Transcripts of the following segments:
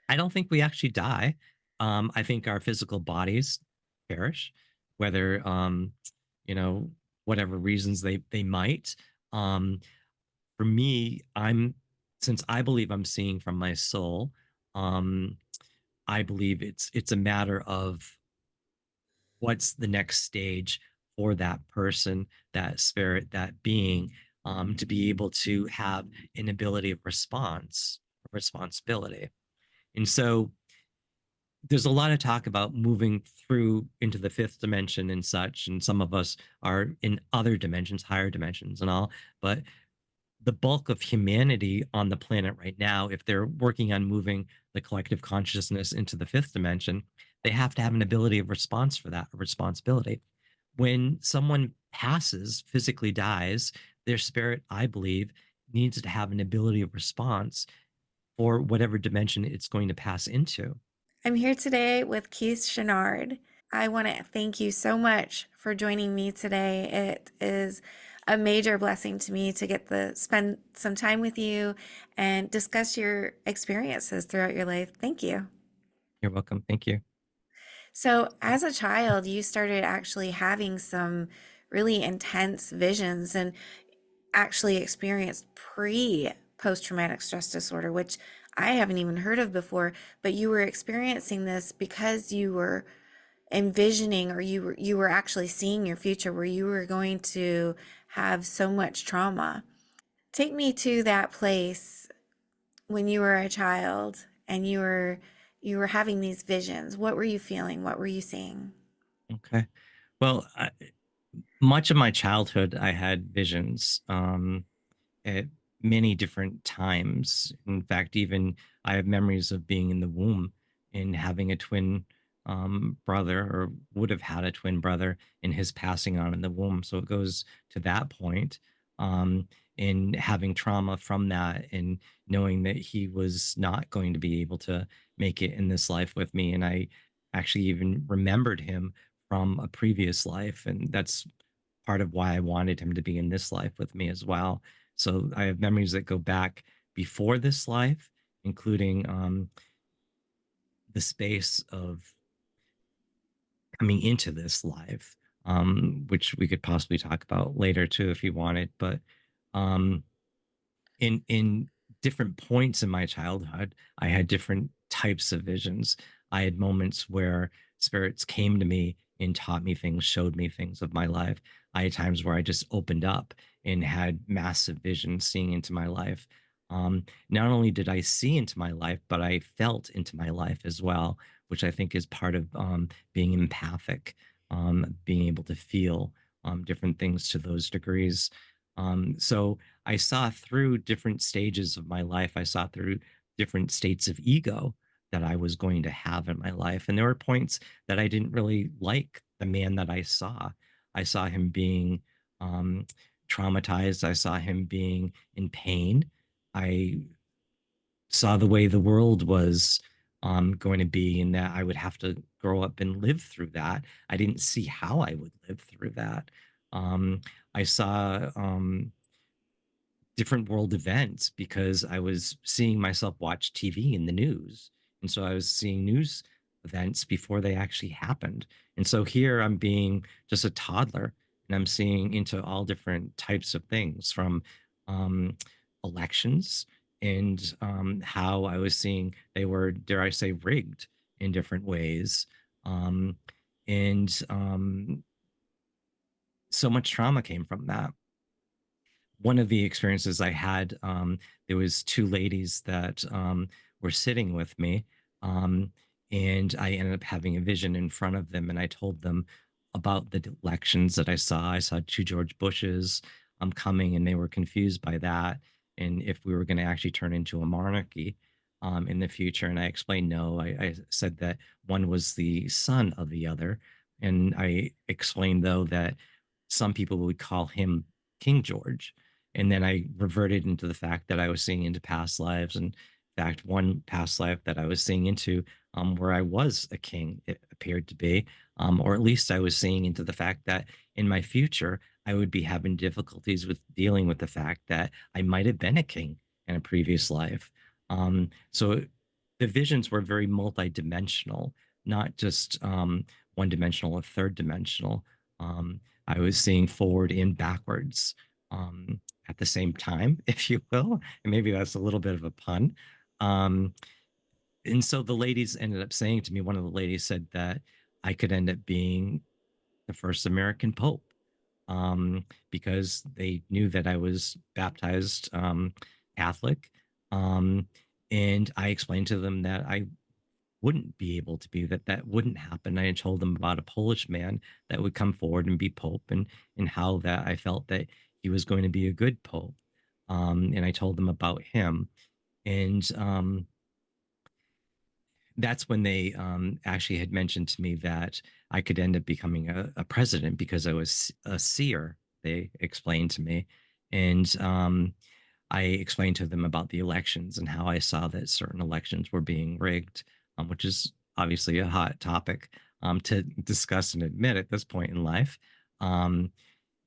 I don't think we actually die. I think our physical bodies perish, whether you know, whatever reasons they might. Um, for me, I'm since I believe I'm seeing from my soul, um, I believe it's a matter of what's the next stage for that person, that spirit, that being, to be able to have an ability of response, responsibility. And so there's a lot of talk about moving through into the fifth dimension and such. And some of us are in other dimensions, higher dimensions and all. But the bulk of humanity on the planet right now, if they're working on moving the collective consciousness into the fifth dimension, they have to have an ability of response for that, a responsibility. When someone passes, physically dies, their spirit, I believe, needs to have an ability of response for whatever dimension it's going to pass into. I'm here today with Keith Chenard. I want to thank you so much for joining me today. It is a major blessing to me to get to spend some time with you and discuss your experiences throughout your life. Thank you. You're welcome. Thank you. So, as a child, you started actually having some really intense visions and actually experienced pre post traumatic stress disorder, which I haven't even heard of before, but you were experiencing this because you were envisioning or you were actually seeing your future where you were going to have so much trauma. Take me to that place when you were a child and you were having these visions. What were you feeling? What were you seeing? Okay. Well, much of my childhood, I had visions. At many different times. In fact, even I have memories of being in the womb and having a twin brother, or would have had a twin brother, and his passing on in the womb. So it goes to that point. Um, and having trauma from that, and knowing that he was not going to be able to make it in this life with me. And I actually even remembered him from a previous life. And that's part of why I wanted him to be in this life with me as well. So I have memories that go back before this life, including the space of coming into this life, which we could possibly talk about later too if you wanted. But um, in different points in my childhood, I had different types of visions. I had moments where spirits came to me and taught me things, showed me things of my life. I had times where I just opened up and had massive visions seeing into my life. Not only did I see into my life, but I felt into my life as well, which I think is part of being empathic, being able to feel different things to those degrees. So I saw through different stages of my life. I saw through different states of ego that I was going to have in my life. And there were points that I didn't really like the man that I saw. I saw him being um, traumatized. I saw him being in pain. I saw the way the world was going to be, and that I would have to grow up and live through that. I didn't see how I would live through that. Um, I saw different world events because I was seeing myself watch TV in the news. And so I was seeing news events before they actually happened. And so here I'm being just a toddler, and I'm seeing into all different types of things from um, elections, and how I was seeing they were, dare I say, rigged in different ways. Um, and so much trauma came from that. One of the experiences I had, there was two ladies that were sitting with me, um, and I ended up having a vision in front of them, and I told them about the elections that I saw. I saw two George Bushes coming, and they were confused by that, and if we were going to actually turn into a monarchy in the future. And I explained no. I said that one was the son of the other, and I explained though that some people would call him King George. And then I reverted into the fact that I was seeing into past lives. And in fact, one past life that I was seeing into, where I was a king, it appeared to be, or at least I was seeing into the fact that in my future, I would be having difficulties with dealing with the fact that I might have been a king in a previous life. So the visions were very multidimensional, not just one dimensional or third dimensional. I was seeing forward and backwards at the same time, if you will. And maybe that's a little bit of a pun. Um, and so the ladies ended up saying to me, one of the ladies said that I could end up being the first American Pope, because they knew that I was baptized Catholic. Um, and I explained to them that I wouldn't be able to be, that wouldn't happen. I told them about a Polish man that would come forward and be Pope, and how that I felt that he was going to be a good Pope. And I told them about him. And that's when they actually had mentioned to me that I could end up becoming a president because I was a seer, they explained to me. And I explained to them about the elections and how I saw that certain elections were being rigged, which is obviously a hot topic to discuss and admit at this point in life. Um,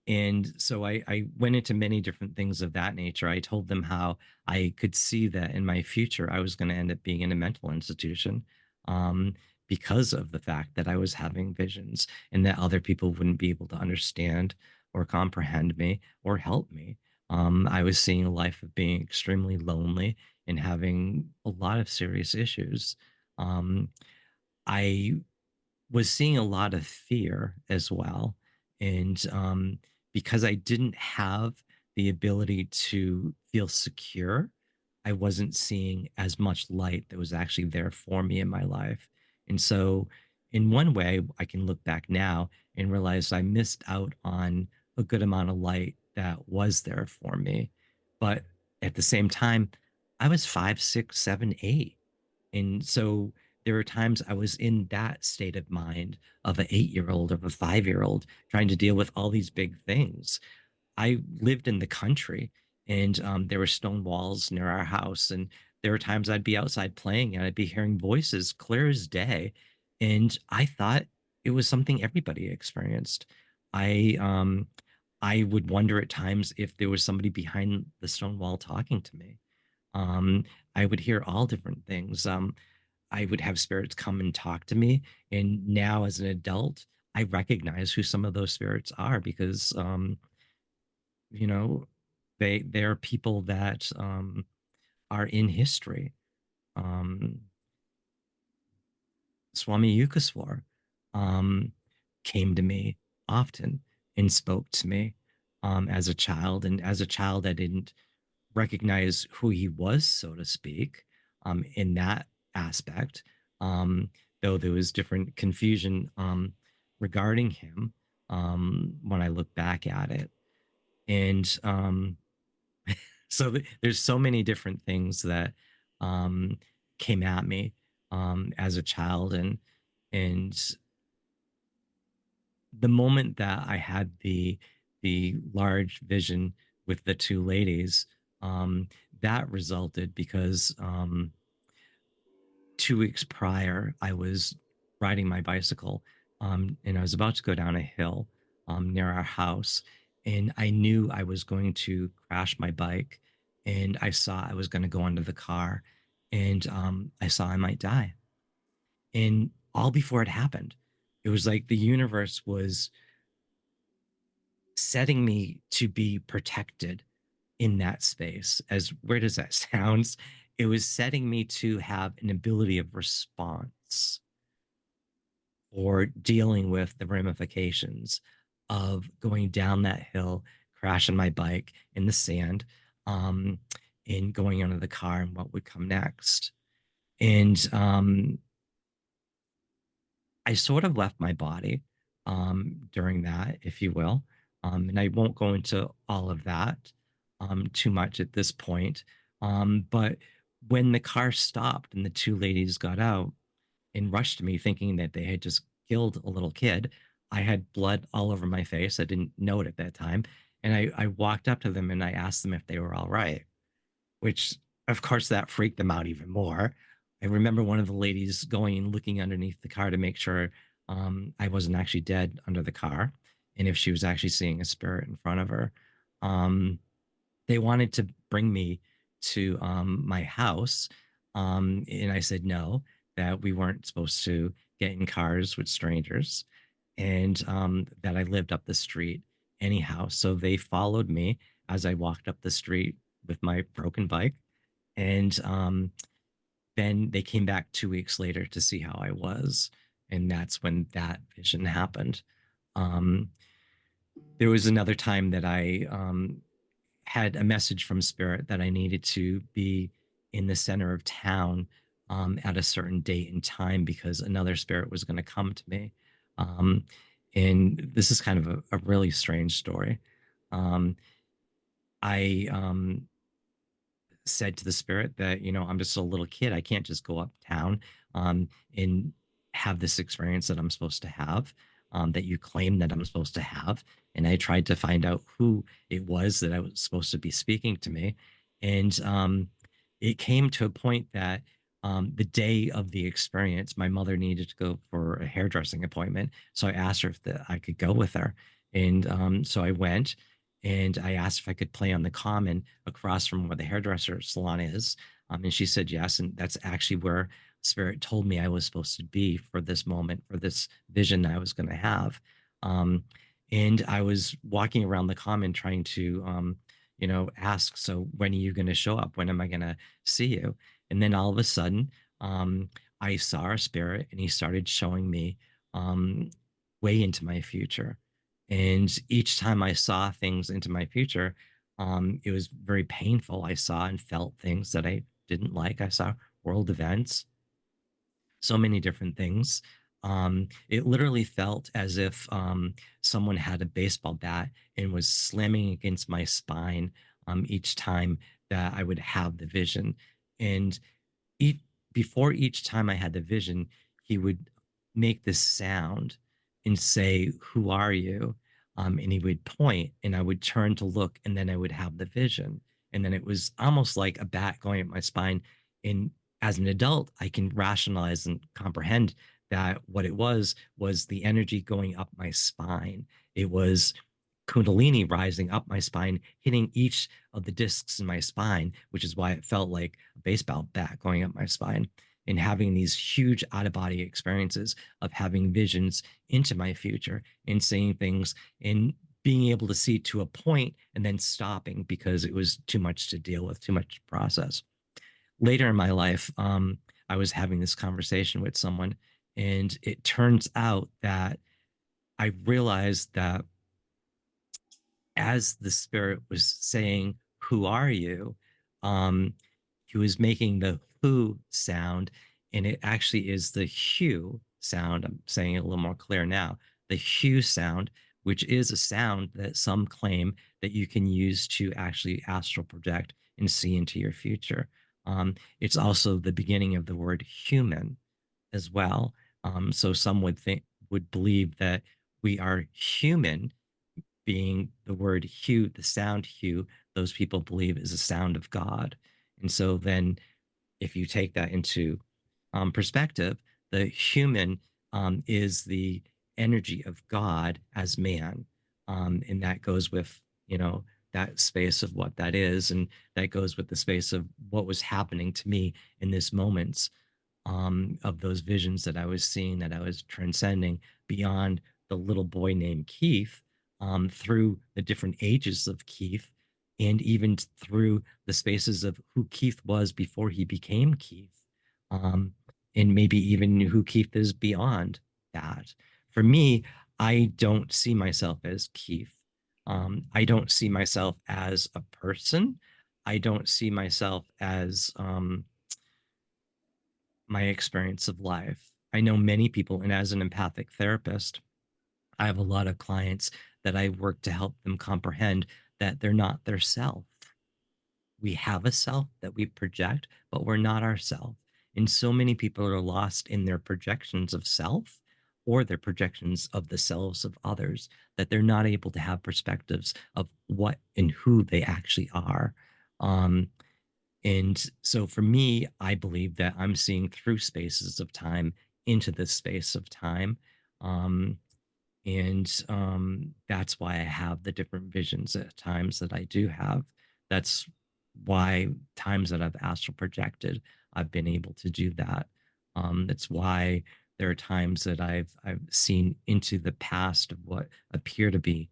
and so I went into many different things of that nature. I told them how I could see that in my future, I was going to end up being in a mental institution, um, because of the fact that I was having visions and that other people wouldn't be able to understand or comprehend me or help me. I was seeing a life of being extremely lonely and having a lot of serious issues. Um, I was seeing a lot of fear as well. And because I didn't have the ability to feel secure, I wasn't seeing as much light that was actually there for me in my life. And so, in one way, I can look back now and realize I missed out on a good amount of light that was there for me. But at the same time, I was 5, 6, 7, 8. And so there were times I was in that state of mind of an 8-year old, of a 5-year old, trying to deal with all these big things. I lived in the country, and there were stone walls near our house. And there were times I'd be outside playing and I'd be hearing voices clear as day. And I thought it was something everybody experienced. I, um, I would wonder at times if there was somebody behind the stone wall talking to me. Um, I would hear all different things. I would have spirits come and talk to me. And now, as an adult, I recognize who some of those spirits are because, you know, they're people that are in history. Um, Swami Yukaswar um, came to me often and spoke to me as a child. And as a child, I didn't recognize who he was, so to speak, in that aspect. Um, though there was different confusion regarding him when I look back at it. And so there's so many different things that um, came at me as a child, and the moment that I had the large vision with the two ladies, that resulted because 2 weeks prior, I was riding my bicycle, and I was about to go down a hill near our house, and I knew I was going to crash my bike, and I saw I was going to go under the car, and I saw I might die, and all before it happened. It was like the universe was setting me to be protected in that space. As weird as that sounds, it was setting me to have an ability of response or dealing with the ramifications of going down that hill, crashing my bike in the sand, um, and going under the car and what would come next. And I sort of left my body during that, if you will. And I won't go into all of that too much at this point. But when the car stopped and the two ladies got out and rushed to me thinking that they had just killed a little kid, I had blood all over my face. I didn't know it at that time. And I walked up to them and I asked them if they were all right, which of course that freaked them out even more. I remember one of the ladies going and looking underneath the car to make sure I wasn't actually dead under the car and if she was actually seeing a spirit in front of her. Um, they wanted to bring me to my house. And I said no, that we weren't supposed to get in cars with strangers, and that I lived up the street anyhow. So they followed me as I walked up the street with my broken bike. And then they came back 2 weeks later to see how I was. And that's when that vision happened. Um, there was another time that I had a message from spirit that I needed to be in the center of town at a certain date and time because another spirit was going to come to me. Um, and this is kind of a really strange story. Um, I said to the spirit that, I'm just a little kid. I can't just go uptown and have this experience that I'm supposed to have, that you claim that I'm supposed to have. And I tried to find out who it was that I was supposed to be speaking to me. And it came to a point that the day of the experience, my mother needed to go for a hairdressing appointment. So I asked her if I could go with her. And so I went and I asked if I could play on the common across from where the hairdresser salon is. And she said yes. And that's actually where Spirit told me I was supposed to be for this moment, for this vision I was going to have. Um, and I was walking around the common trying to, ask, so when are you going to show up? When am I going to see you? And then all of a sudden, I saw a spirit and he started showing me um, way into my future. And each time I saw things into my future, it was very painful. I saw and felt things that I didn't like. I saw world events, so many different things. It literally felt as if someone had a baseball bat and was slamming against my spine each time that I would have the vision. And each, before each time I had the vision, he would make this sound and say, "Who are you?" And he would point, and I would turn to look, and then I would have the vision. And then it was almost like a bat going up my spine. And as an adult, I can rationalize and comprehend that what it was the energy going up my spine. It was Kundalini rising up my spine, hitting each of the discs in my spine, which is why it felt like a baseball bat going up my spine, and having these huge out of body experiences of having visions into my future and seeing things and being able to see to a point and then stopping because it was too much to deal with, too much to process. Later in my life, I was having this conversation with someone, and it turns out that I realized that as the spirit was saying, "Who are you?" Um, he was making the who sound, and it actually is the hue sound. I'm saying it a little more clear now. The hue sound, which is a sound that some claim that you can use to actually astral project and see into your future. It's also the beginning of the word human as well. So some would believe that we are human, being the word hue, the sound hue, those people believe is a sound of God. And so then if you take that into perspective, the human is the energy of God as man. And that goes with, that space of what that is. And that goes with the space of what was happening to me in this moment, of those visions that I was seeing, that I was transcending beyond the little boy named Keith, through the different ages of Keith, and even through the spaces of who Keith was before he became Keith, um, and maybe even who Keith is beyond that. For me, I don't see myself as Keith. I don't see myself as a person. I don't see myself as my experience of life. I know many people, and as an empathic therapist, I have a lot of clients that I work to help them comprehend that they're not their self. We have a self that we project, but we're not ourself. And so many people are lost in their projections of self or their projections of the selves of others, that they're not able to have perspectives of what and who they actually are. Um, and so for me, I believe that I'm seeing through spaces of time into this space of time. Um, and that's why I have the different visions at times that I do have. That's why times that I've astral projected, I've been able to do that. That's why there are times that I've seen into the past of what appear to be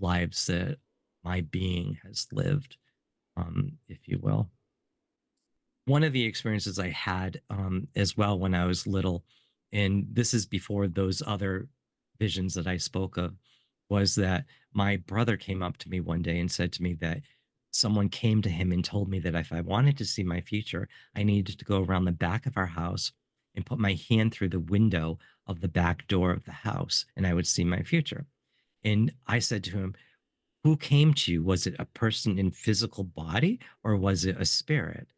lives that my being has lived, if you will. One of the experiences I had as well when I was little, and this is before those other visions that I spoke of, was that my brother came up to me one day and said to me that someone came to him and told me that if I wanted to see my future, I needed to go around the back of our house and put my hand through the window of the back door of the house, and I would see my future. And I said to him, who came to you? Was it a person in physical body or was it a spirit?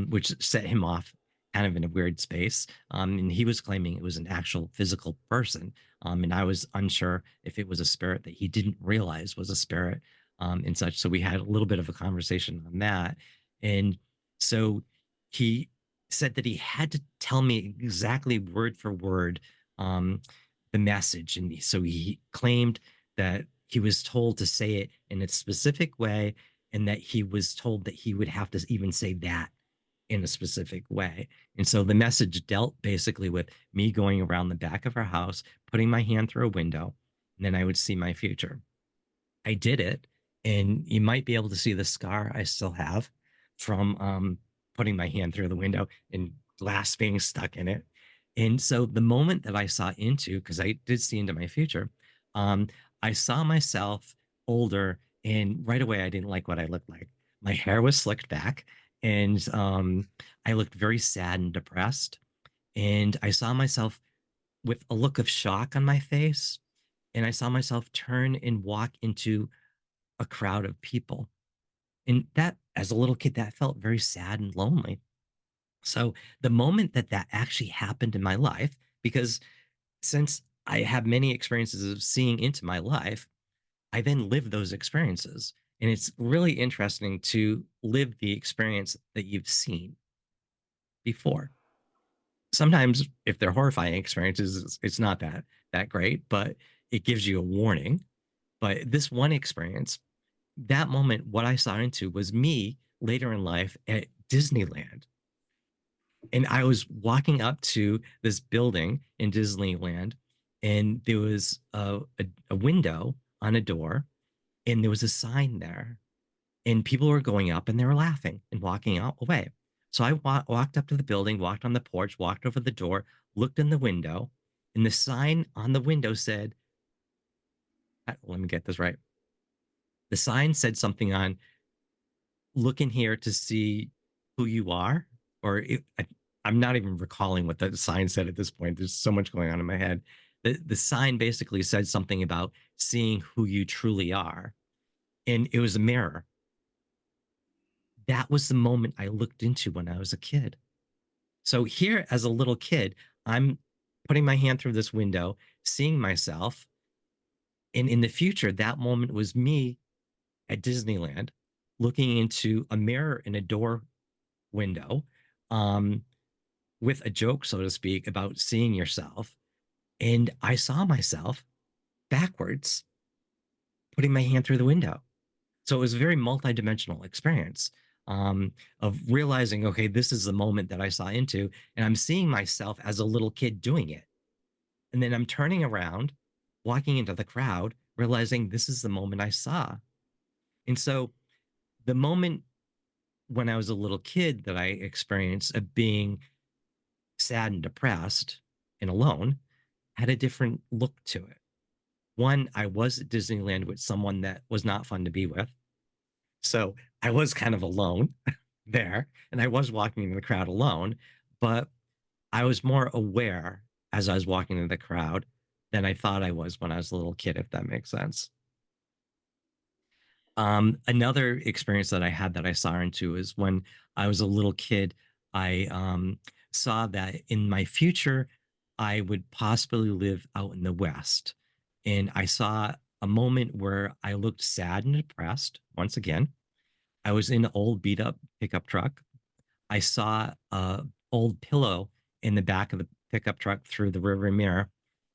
Which set him off kind of in a weird space. And he was claiming it was an actual physical person. And I was unsure if it was a spirit that he didn't realize was a spirit and such. So we had a little bit of a conversation on that. And so he said that he had to tell me exactly word for word um, the message. And so he claimed that he was told to say it in a specific way and that he was told that he would have to even say that in a specific way. And so the message dealt basically with me going around the back of our house, putting my hand through a window, and then I would see my future. I did it, and you might be able to see the scar I still have from putting my hand through the window and glass being stuck in it. And so the moment that I saw into, because I did see into my future, um, I saw myself older, and right away I didn't like what I looked like. My hair was slicked back, and I looked very sad and depressed. And I saw myself with a look of shock on my face, and I saw myself turn and walk into a crowd of people. And that, as a little kid, that felt very sad and lonely. So the moment that that actually happened in my life, because since I have many experiences of seeing into my life, I then live those experiences. And it's really interesting to live the experience that you've seen before. Sometimes, if they're horrifying experiences, it's not that great, but it gives you a warning. But this one experience, that moment, what I saw into was me later in life at Disneyland. And I was walking up to this building in Disneyland, and there was a window on a door, and there was a sign there. And people were going up and they were laughing and walking out away. So I walked up to the building, walked on the porch, walked over the door, looked in the window, and the sign on the window said, let me get this right. The sign said something on look in here to see who you are, or I'm not even recalling what the sign said at this point. There's so much going on in my head. The sign basically said something about seeing who you truly are, and it was a mirror. That was the moment I looked into when I was a kid. So here, as a little kid, I'm putting my hand through this window, seeing myself, and in the future, that moment was me at Disneyland, looking into a mirror in a door window, um, with a joke, so to speak, about seeing yourself. And I saw myself backwards, putting my hand through the window. So it was a very multidimensional experience of realizing, okay, this is the moment that I saw into, and I'm seeing myself as a little kid doing it. And then I'm turning around, walking into the crowd, realizing this is the moment I saw. And so the moment when I was a little kid that I experienced of being sad and depressed and alone had a different look to it. One, I was at Disneyland with someone that was not fun to be with. So I was kind of alone there and I was walking in the crowd alone, but I was more aware as I was walking in the crowd than I thought I was when I was a little kid, if that makes sense. Another experience that I had that I saw into is when I was a little kid, I saw that in my future, I would possibly live out in the West. And I saw a moment where I looked sad and depressed once again. I was in an old beat up pickup truck. I saw a old pillow in the back of the pickup truck through the rear mirror.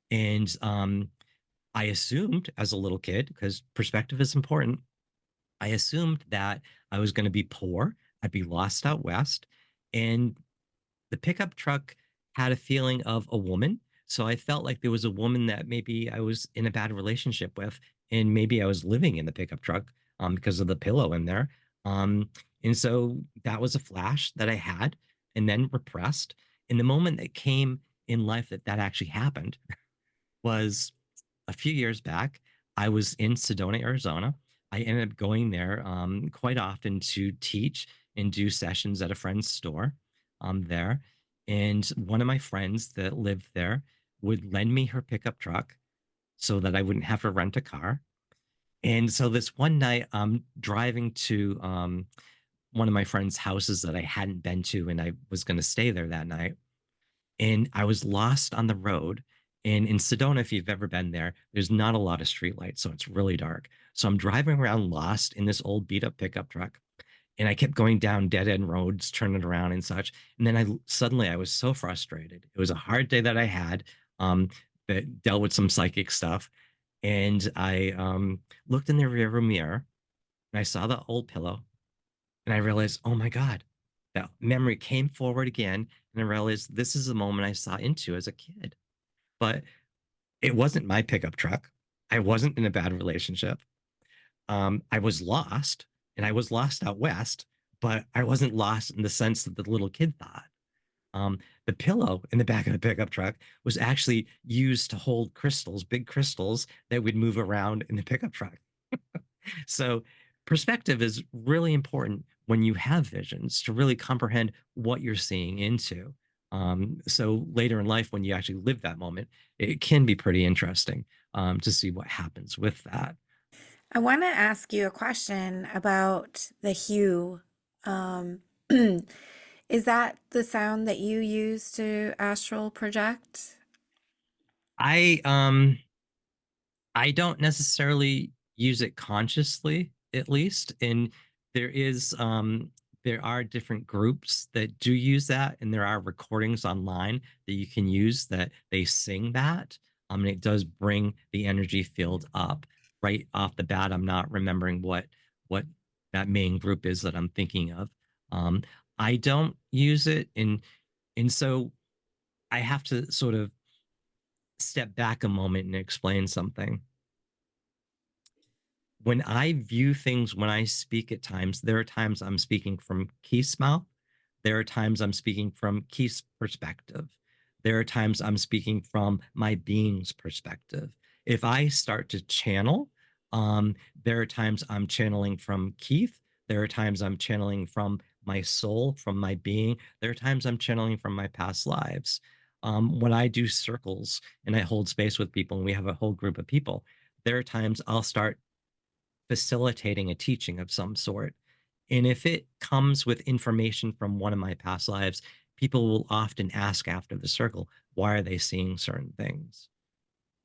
And I assumed as a little kid, because perspective is important, I assumed that I was going to be poor, I'd be lost out west, and the pickup truck had a feeling of a woman. So I felt like there was a woman that maybe I was in a bad relationship with, and maybe I was living in the pickup truck because of the pillow in there. Um, and so that was a flash that I had and then repressed. And the moment that came in life that that actually happened was a few years back. I was in Sedona, Arizona. I ended up going there quite often to teach and do sessions at a friend's store there. And one of my friends that lived there would lend me her pickup truck so that I wouldn't have to rent a car. And so this one night, I'm driving to one of my friend's houses that I hadn't been to, and I was going to stay there that night, and I was lost on the road. And in Sedona, if you've ever been there, there's not a lot of streetlights, so it's really dark. So I'm driving around lost in this old beat up pickup truck, and I kept going down dead end roads, turning around and such. And then I was so frustrated. It was a hard day that I had um, that dealt with some psychic stuff, and I looked in the rearview mirror and I saw the old pillow, and I realized, oh my God, that memory came forward again. And I realized this is the moment I saw into as a kid. But it wasn't my pickup truck. I wasn't in a bad relationship. I was lost, and I was lost out west, but I wasn't lost in the sense that the little kid thought. The pillow in the back of the pickup truck was actually used to hold crystals, big crystals that would move around in the pickup truck. So perspective is really important when you have visions to really comprehend what you're seeing into. So later in life, when you actually live that moment, it can be pretty interesting to see what happens with that. I want to ask you a question about the hue. Um, is that the sound that you use to astral project? I I don't necessarily use it consciously, at least. And there is there are different groups that do use that, and there are recordings online that you can use that they sing that. And it does bring the energy field up right off the bat. I'm not remembering what that main group is that I'm thinking of. Um, I don't use it, and so I have to sort of step back a moment and explain something. When I view things, when I speak at times, there are times I'm speaking from Keith's mouth. There are times I'm speaking from Keith's perspective. There are times I'm speaking from my being's perspective. If I start to channel, there are times I'm channeling from Keith. There are times I'm channeling from my soul, from my being. There are times I'm channeling from my past lives. When I do circles and I hold space with people and we have a whole group of people, there are times I'll start facilitating a teaching of some sort. And if it comes with information from one of my past lives, people will often ask after the circle, why are they seeing certain things?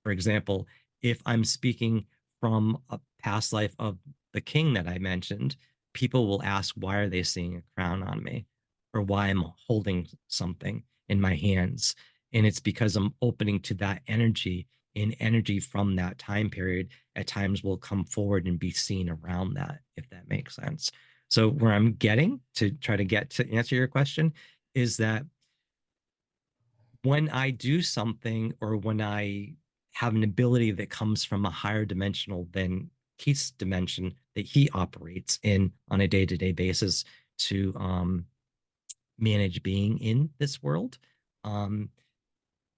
For example, if I'm speaking from a past life of the king that I mentioned, people will ask, why are they seeing a crown on me? Or why I'm holding something in my hands. And it's because I'm opening to that energy, and energy from that time period at times will come forward and be seen around that, if that makes sense. So, where I'm getting to try to get to answer your question is that when I do something or when I have an ability that comes from a higher dimensional than Keith's dimension that he operates in on a day to day basis to manage being in this world, um,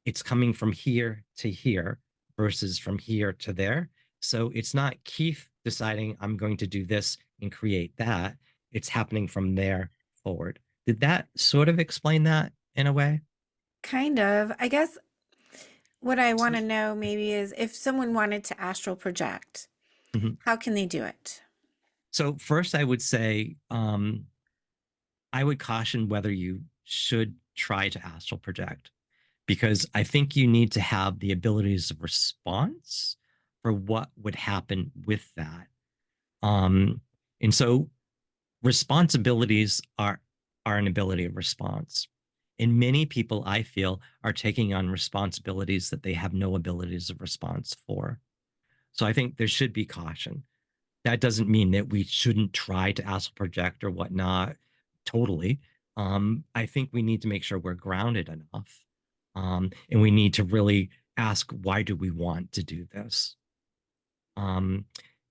it's coming from here to here versus from here to there. So it's not Keith deciding I'm going to do this and create that. It's happening from there forward. Did that sort of explain that in a way? Kind of. I guess what I So, want to know maybe is if someone wanted to astral project, mhm. how can they do it? So first, I would say I would caution whether you should try to astral project, because I think you need to have the abilities of response for what would happen with that. Um, and so responsibilities are an ability of response. And many people, I feel, are taking on responsibilities that they have no abilities of response for. So I think there should be caution. That doesn't mean that we shouldn't try to astral project or whatnot. Totally. I think we need to make sure we're grounded enough. And we need to really ask, why do we want to do this? Um,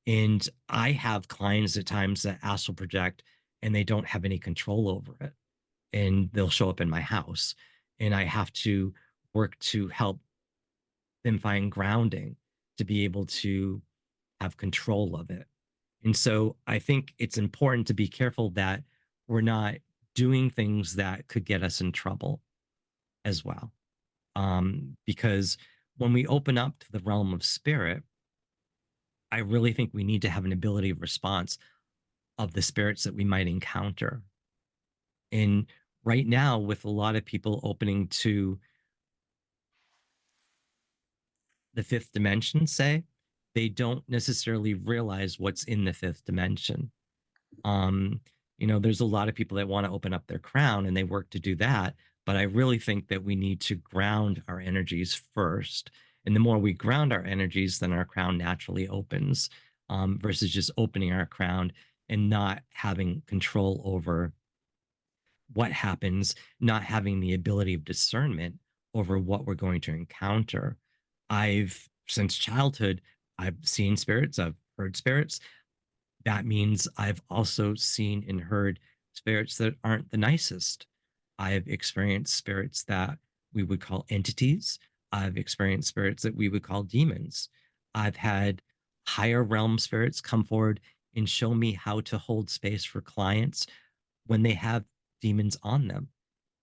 and I have clients at times that astral project and they don't have any control over it. And they'll show up in my house. And I have to work to help them find grounding to be able to have control of it. And so I think it's important to be careful that we're not doing things that could get us in trouble as well. Because when we open up to the realm of spirit, I really think we need to have an ability of response of the spirits that we might encounter. And right now, with a lot of people opening to the fifth dimension, say, they don't necessarily realize what's in the fifth dimension. Um, there's a lot of people that want to open up their crown and they work to do that. But I really think that we need to ground our energies first. And the more we ground our energies, then our crown naturally opens, versus just opening our crown and not having control over what happens, not having the ability of discernment over what we're going to encounter. Since childhood, I've seen spirits, I've heard spirits. That means I've also seen and heard spirits that aren't the nicest. I've experienced spirits that we would call entities. I've experienced spirits that we would call demons. I've had higher realm spirits come forward and show me how to hold space for clients when they have demons on them,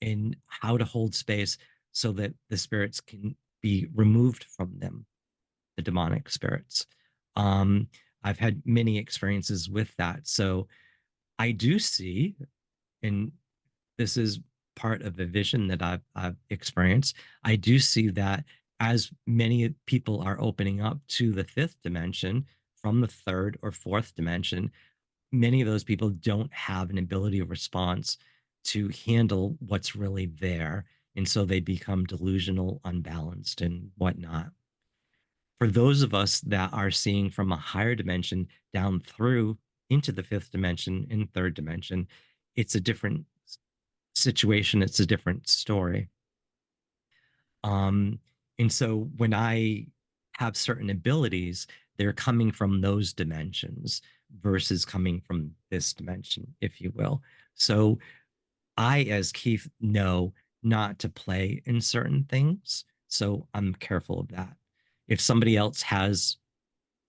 and how to hold space so that the spirits can be removed from them, the demonic spirits. Um, I've had many experiences with that. So I do see, and this is part of the vision that I've experienced, I do see that as many people are opening up to the fifth dimension from the third or fourth dimension, many of those people don't have an ability of response to handle what's really there. And so they become delusional, unbalanced, and whatnot. For those of us that are seeing from a higher dimension down through into the fifth dimension and third dimension, it's a different situation. It's a different story. Um, and so when I have certain abilities, they're coming from those dimensions versus coming from this dimension, if you will. So I, as Keith, know not to play in certain things. So I'm careful of that. If somebody else has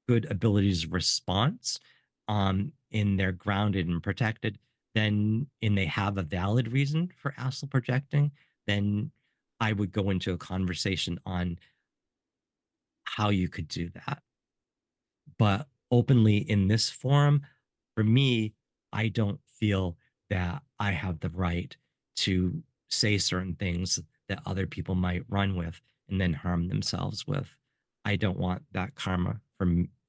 good abilities of response, and they're grounded and protected, then and they have a valid reason for astral projecting, then I would go into a conversation on how you could do that. But openly in this forum, for me, I don't feel that I have the right to say certain things that other people might run with and then harm themselves with. I don't want that karma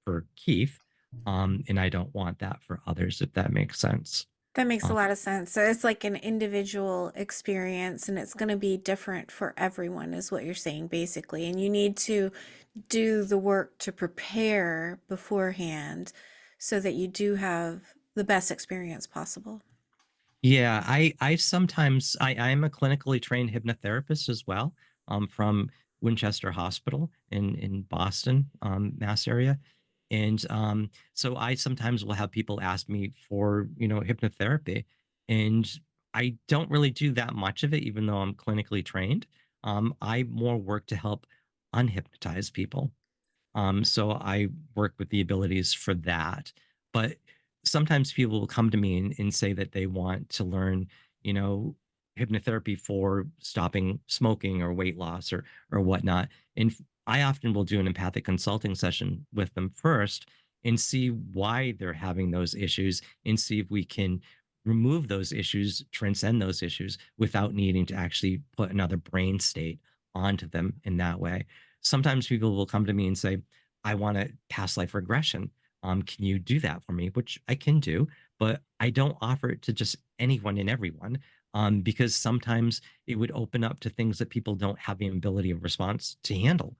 for Keith, and I don't want that for others, if that makes sense. That makes a Um, lot of sense. So it's like an individual experience and it's going to be different for everyone, is what you're saying, basically. And you need to do the work to prepare beforehand so that you do have the best experience possible. Yeah, I sometimes I'm a clinically trained hypnotherapist as well, from Winchester Hospital in Boston, Mass area, and so I sometimes will have people ask me for hypnotherapy, and I don't really do that much of it, even though I'm clinically trained. I more work to help unhypnotize people. So I work with the abilities for that. But sometimes people will come to me and say that they want to learn, you know, hypnotherapy for stopping smoking or weight loss or whatnot. And I often will do an empathic consulting session with them first and see why they're having those issues and see if we can remove those issues, transcend those issues without needing to actually put another brain state onto them in that way. Sometimes people will come to me and say, I want a past life regression. Can you do that for me? Which I can do, but I don't offer it to just anyone and everyone, because sometimes it would open up to things that people don't have the ability of response to handle.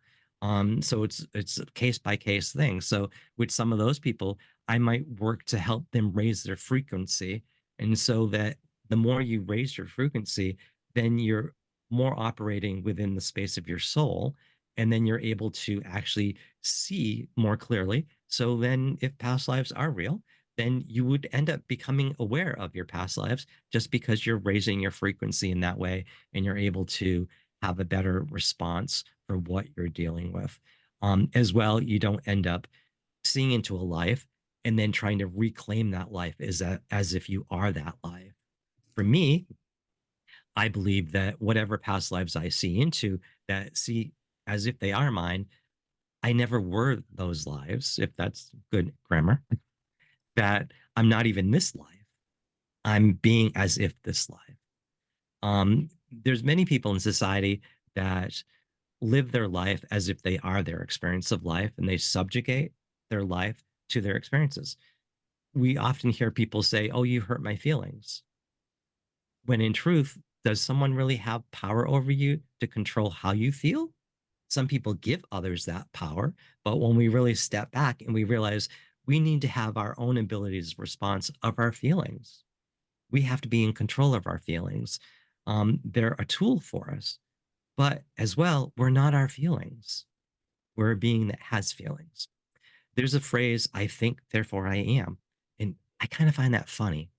So it's a case by case thing. So with some of those people, I might work to help them raise their frequency. And so that the more you raise your frequency, then you're more operating within the space of your soul. And then you're able to actually see more clearly. So then, if past lives are real, then you would end up becoming aware of your past lives just because you're raising your frequency in that way and you're able to have a better response for what you're dealing with. As well, you don't end up seeing into a life and then trying to reclaim that life as if you are that life. For me, I believe that whatever past lives I see into that see as if they are mine, I never were those lives, if that's good grammar, that I'm not even this life. I'm being as if this life. There's many people in society that live their life as if they are their experience of life and they subjugate their life to their experiences. We often hear people say, "Oh, you hurt my feelings." When in truth, does someone really have power over you to control how you feel? Some people give others that power, but when we really step back and we realize we need to have our own abilities response of our feelings, we have to be in control of our feelings. They're a tool for us, but as well, we're not our feelings. We're a being that has feelings. There's a phrase, I think, therefore I am. And I kind of find that funny.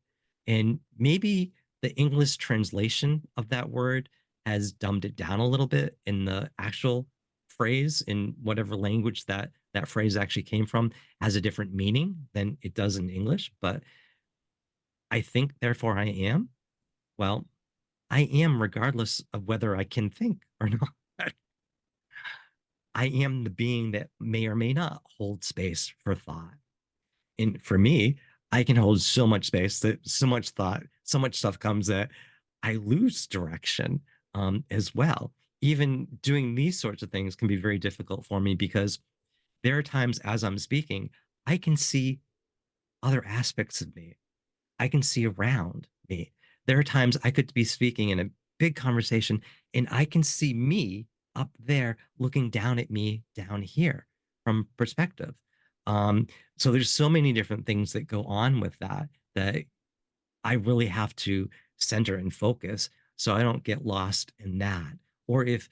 And maybe the English translation of that word has dumbed it down a little bit in the actual phrase in whatever language that phrase actually came from has a different meaning than it does in English. But I think, therefore I am. Well, I am regardless of whether I can think or not. I am the being that may or may not hold space for thought. And for me, I can hold so much space that so much thought, so much stuff comes that I lose direction as well. Even doing these sorts of things can be very difficult for me because there are times as I'm speaking, I can see other aspects of me. I can see around me. There are times I could be speaking in a big conversation and I can see me up there looking down at me down here from perspective. Um, so there's so many different things that go on with that I really have to center and focus so I don't get lost in that. Or if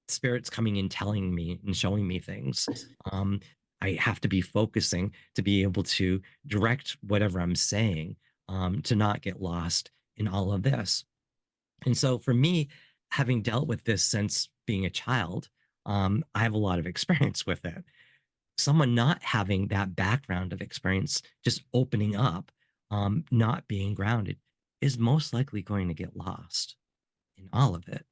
spirits coming in telling me and showing me things, um, I have to be focusing to be able to direct whatever I'm saying, to not get lost in all of this. And so for me, having dealt with this since being a child, I have a lot of experience with it. Someone not having that background of experience, just opening up, not being grounded, is most likely going to get lost in all of it.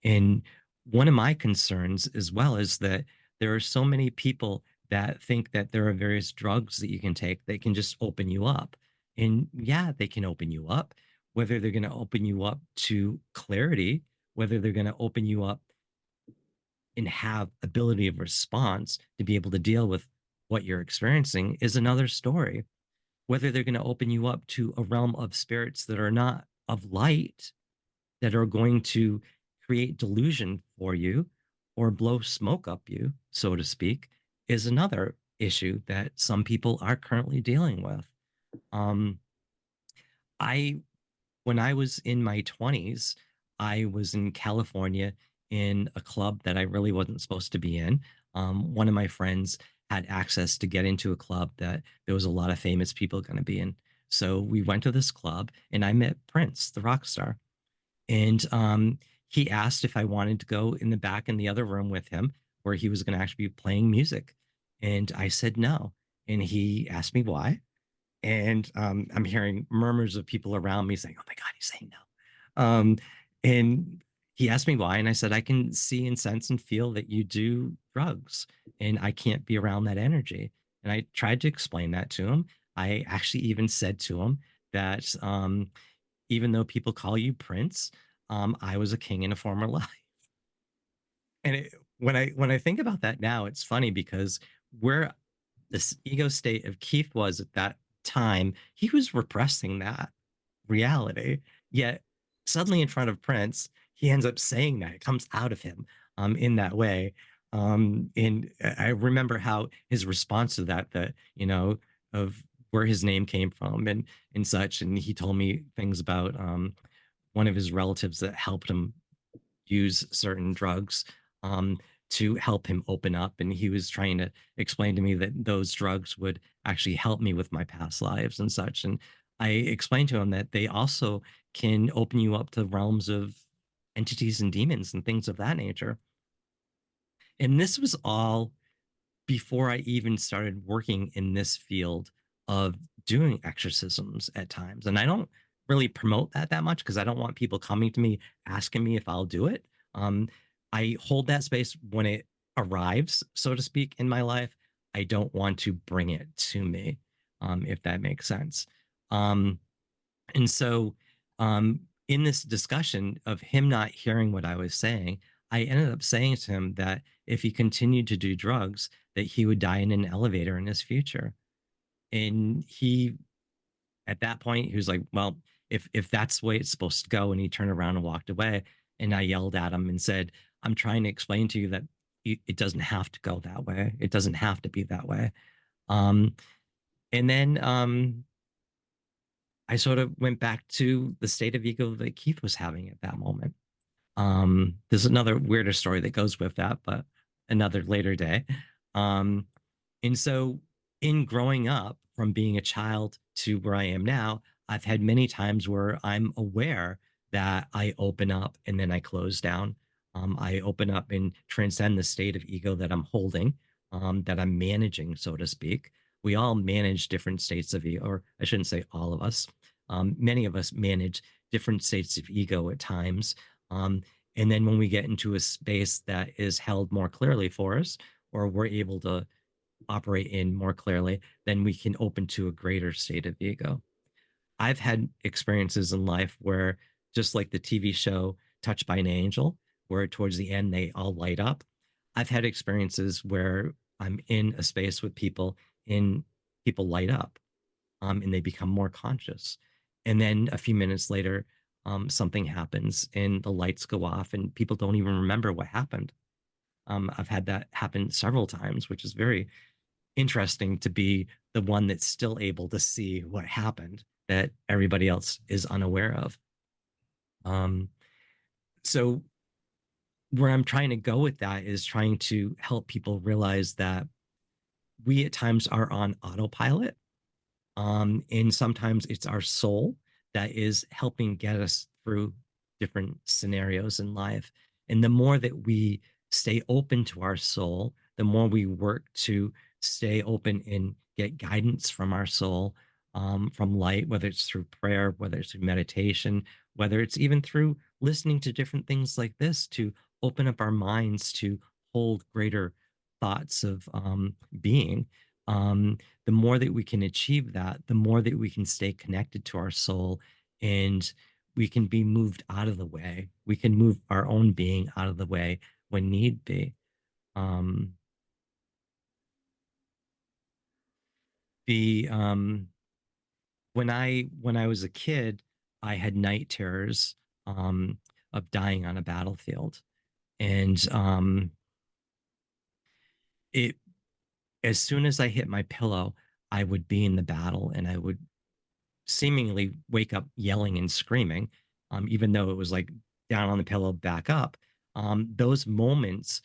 And one of my concerns as well is that there are so many people that think that there are various drugs that you can take that can just open you up. And yeah, they can open you up, whether they're going to open you up to clarity, whether they're going to open you up and have ability of response to be able to deal with what you're experiencing is another story. Whether they're going to open you up to a realm of spirits that are not of light, that are going to create delusion for you or blow smoke up you, so to speak, is another issue that some people are currently dealing with. Um, I When I was in my 20s, I was in California in a club that I really wasn't supposed to be in. One of my friends had access to get into a club that there was a lot of famous people going to be in. So we went to this club and I met Prince, the rock star. And he asked if I wanted to go in the back in the other room with him where he was going to actually be playing music. And I said no. And he asked me why. And I'm hearing murmurs of people around me saying, "Oh my God, he's saying no." And he asked me why, and I said, "I can see and sense and feel that you do drugs, and I can't be around that energy." And I tried to explain that to him. I actually even said to him that even though people call you Prince, I was a king in a former life. And when I think about that now, it's funny because where this ego state of Keith was at that time, he was repressing that reality. Yet suddenly in front of Prince, he ends up saying that. It comes out of him in that way. And I remember how his response to that, of where his name came from and such. And he told me things about one of his relatives that helped him use certain drugs um, to help him open up. And he was trying to explain to me that those drugs would actually help me with my past lives and such. And I explained to him that they also can open you up to realms of entities and demons and things of that nature. And this was all before I even started working in this field of doing exorcisms at times. And I don't really promote that much because I don't want people coming to me asking me if I'll do it. Um, I hold that space when it arrives, so to speak, in my life. I don't want to bring it to me, if that makes sense. Um, and so, in this discussion of him not hearing what I was saying, I ended up saying to him that if he continued to do drugs, that he would die in an elevator in his future. And he, at that point, he was like, "Well, if that's the way it's supposed to go," and he turned around and walked away. And I yelled at him and said, "I'm trying to explain to you that it doesn't have to go that way. It doesn't have to be that way." Um, and then I sort of went back to the state of ego that Keith was having at that moment. There's another weirder story that goes with that, but another later day. Um, and so, in growing up from being a child to where I am now, I've had many times where I'm aware that I open up and then I close down. I open up and transcend the state of ego that I'm holding, that I'm managing, so to speak. We all manage different states of ego, or I shouldn't say all of us. Many of us manage different states of ego at times. Um, and then when we get into a space that is held more clearly for us, or we're able to operate in more clearly, then we can open to a greater state of ego. I've had experiences in life where, just like the TV show Touched by an Angel, where towards the end they all light up. I've had experiences where I'm in a space with people and people light up, and they become more conscious. And then a few minutes later, something happens and the lights go off and people don't even remember what happened. I've had that happen several times, which is very interesting to be the one that's still able to see what happened that everybody else is unaware of. Um, so where I'm trying to go with that is trying to help people realize that we at times are on autopilot. And sometimes it's our soul that is helping get us through different scenarios in life. And the more that we stay open to our soul, the more we work to stay open and get guidance from our soul, from light, whether it's through prayer, whether it's through meditation, whether it's even through listening to different things like this to open up our minds to hold greater thoughts of being. The more that we can achieve that, the more that we can stay connected to our soul and we can be moved out of the way. We can move our own being out of the way when need be. Um, the when I was a kid, I had night terrors um, of dying on a battlefield, and it as soon as I hit my pillow, I would be in the battle, and I would seemingly wake up yelling and screaming, even though it was like down on the pillow, back up. Those moments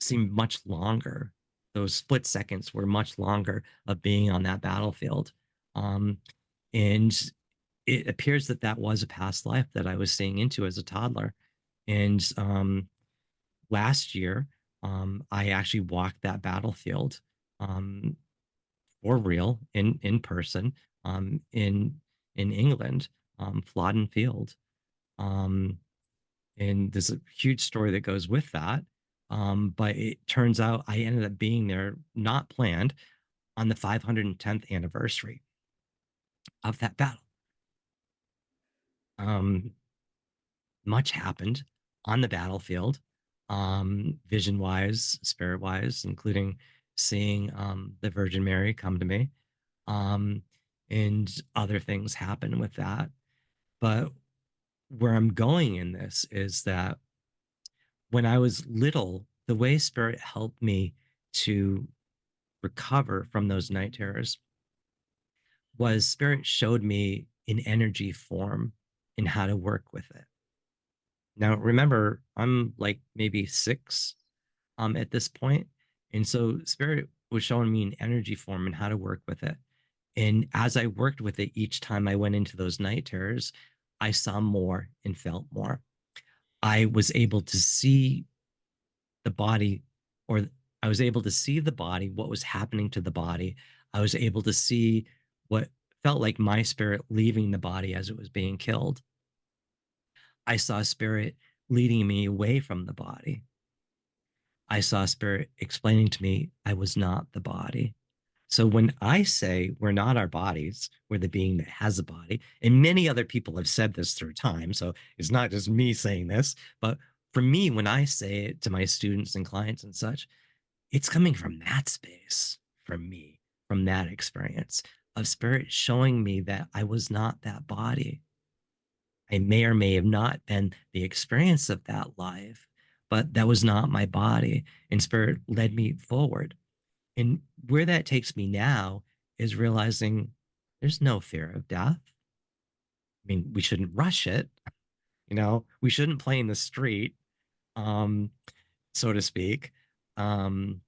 seemed much longer. Those split seconds were much longer of being on that battlefield. Um, and it appears that that was a past life that I was seeing into as a toddler. And last year, I actually walked that battlefield um, for real in person in England, Flodden Field. Um, and there's a huge story that goes with that. But it turns out I ended up being there, not planned, on the 510th anniversary of that battle. Um, Much happened on the battlefield, vision wise, spirit wise, including seeing the Virgin Mary come to me. Um, and other things happen with that. But where I'm going in this is that when I was little, the way spirit helped me to recover from those night terrors was spirit showed me in energy form and how to work with it. Now, remember, I'm like maybe six at this point. And so spirit was showing me an energy form and how to work with it. And as I worked with it each time I went into those night terrors, I saw more and felt more. I was able to see the body, or I was able to see the body, what was happening to the body. I was able to see what felt like my spirit leaving the body as it was being killed. I saw spirit leading me away from the body. I saw spirit explaining to me I was not the body. So when I say we're not our bodies, we're the being that has a body, and many other people have said this through time. So it's not just me saying this, but for me, when I say it to my students and clients and such, it's coming from that space for me, from that experience of spirit showing me that I was not that body. I may or may have not been the experience of that life, but that was not my body. And spirit led me forward. And where that takes me now is realizing there's no fear of death. I mean, we shouldn't rush it, we shouldn't play in the street, um, so to speak. Um,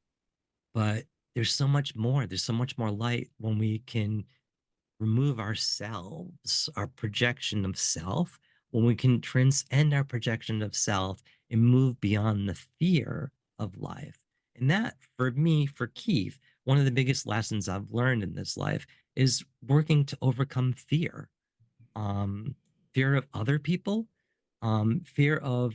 but there's so much more. There's so much more light when we can remove ourselves, our projection of self, when we can transcend our projection of self and move beyond the fear of life. And that, for me, for Keith, one of the biggest lessons I've learned in this life is working to overcome fear. Um, Fear of other people, fear of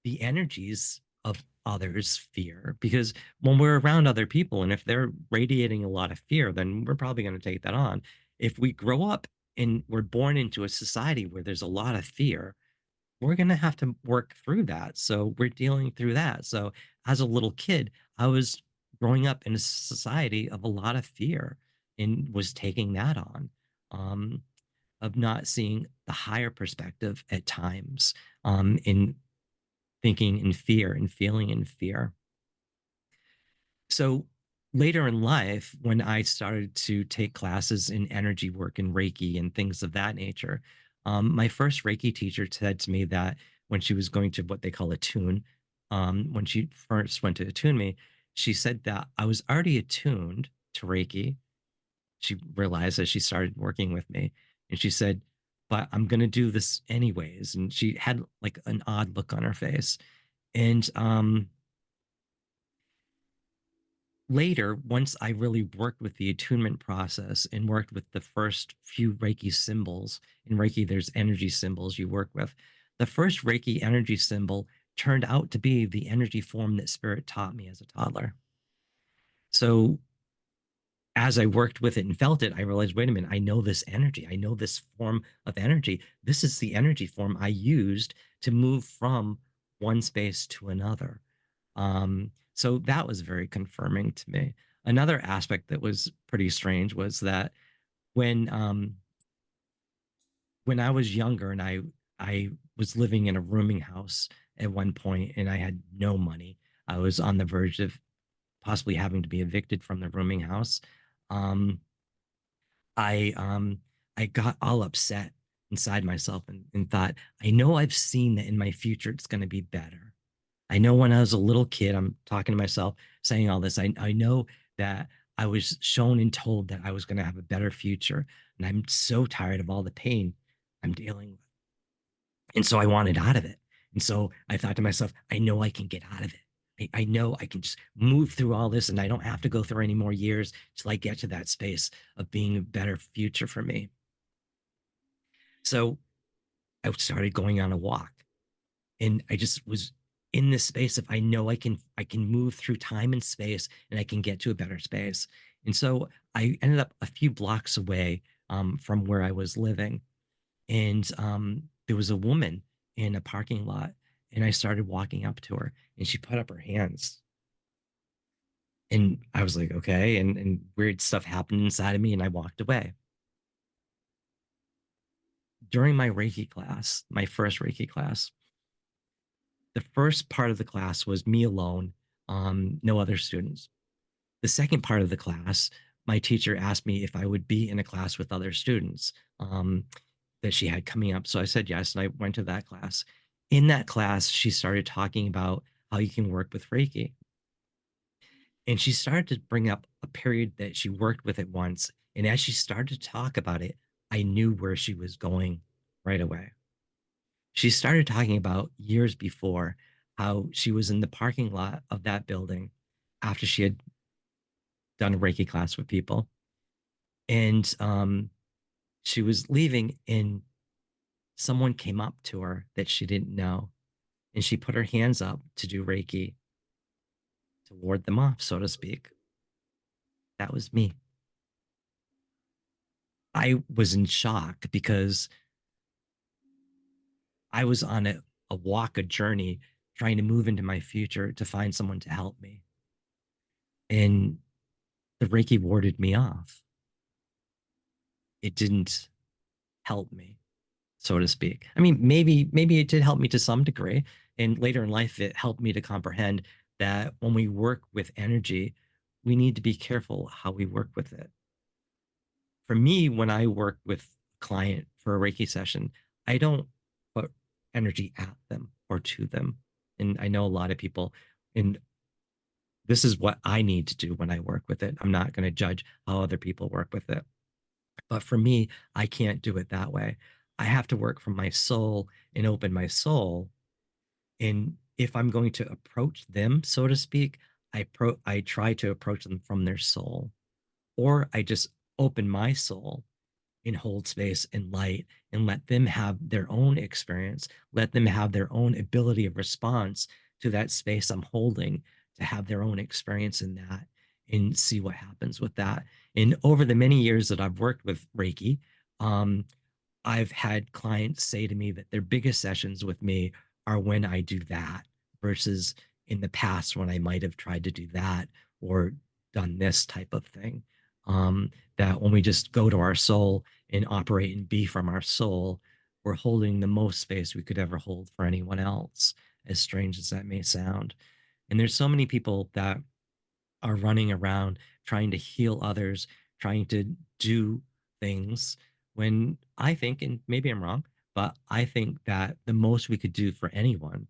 the energies of others' fear. Because when we're around other people, and if they're radiating a lot of fear, then we're probably going to take that on. If we grow up and we're born into a society where there's a lot of fear, we're going to have to work through that. So we're dealing through that. So as a little kid, I was growing up in a society of a lot of fear and was taking that on. Um, of not seeing the higher perspective at times, in thinking in fear and feeling in fear. So later in life, when I started to take classes in energy work and Reiki and things of that nature, my first Reiki teacher said to me that when she was going to what they call attune, when she first went to attune me, she said that I was already attuned to Reiki. She realized as she started working with me, and she said, but I'm going to do this anyways. And she had like an odd look on her face. And later, once I really worked with the attunement process and worked with the first few Reiki symbols, in Reiki, there's energy symbols you work with. The first Reiki energy symbol turned out to be the energy form that spirit taught me as a toddler. So as I worked with it and felt it, I realized, wait a minute, I know this energy. I know this form of energy. This is the energy form I used to move from one space to another. So that was very confirming to me. Another aspect that was pretty strange was that when um, when I was younger and I was living in a rooming house at one point and I had no money. I was on the verge of possibly having to be evicted from the rooming house. Um, I um I got all upset inside myself and thought, I know I've seen that in my future it's going to be better. I know when I was a little kid, I'm talking to myself saying all this. I know that I was shown and told that I was going to have a better future. And I'm so tired of all the pain I'm dealing with. And so I wanted out of it. And so I thought to myself, I know I can get out of it. I know I can just move through all this and I don't have to go through any more years till I get to that space of being a better future for me. So I started going on a walk and I just was in this space of I can move through time and space and I can get to a better space. And so I ended up a few blocks away from where I was living. And there was a woman in a parking lot, and I started walking up to her, and she put up her hands, and I was like, okay, and weird stuff happened inside of me, and I walked away. During my Reiki class, my first Reiki class, the first part of the class was me alone, no other students. The second part of the class my teacher asked me if I would be in a class with other students that she had coming up. So I said yes, and I went to that class. In that class, she started talking about how you can work with Reiki. And she started to bring up a period that she worked with it once. And as she started to talk about it, I knew where she was going right away. She started talking about years before how she was in the parking lot of that building after she had done a Reiki class with people. And she was leaving, and someone came up to her that she didn't know. And she put her hands up to do Reiki to ward them off, so to speak. That was me. I was in shock because I was on a walk, a journey, trying to move into my future to find someone to help me. And the Reiki warded me off. It didn't help me, so to speak. I mean, maybe it did help me to some degree. And later in life, it helped me to comprehend that when we work with energy, we need to be careful how we work with it. For me, when I work with a client for a Reiki session, I don't put energy at them or to them. And I know a lot of people, and this is what I need to do when I work with it. I'm not going to judge how other people work with it. But for me, I can't do it that way. I have to work from my soul and open my soul. And if I'm going to approach them, so to speak, I try to approach them from their soul, or I just open my soul and hold space and light and let them have their own experience, let them have their own ability of response to that space I'm holding, to have their own experience in that and see what happens with that. And over the many years that I've worked with Reiki, um, I've had clients say to me that their biggest sessions with me are when I do that versus in the past when I might have tried to do that or done this type of thing. That when we just go to our soul and operate and be from our soul, we're holding the most space we could ever hold for anyone else, as strange as that may sound. And there's so many people that are running around trying to heal others, trying to do things when I think, and maybe I'm wrong, but I think that the most we could do for anyone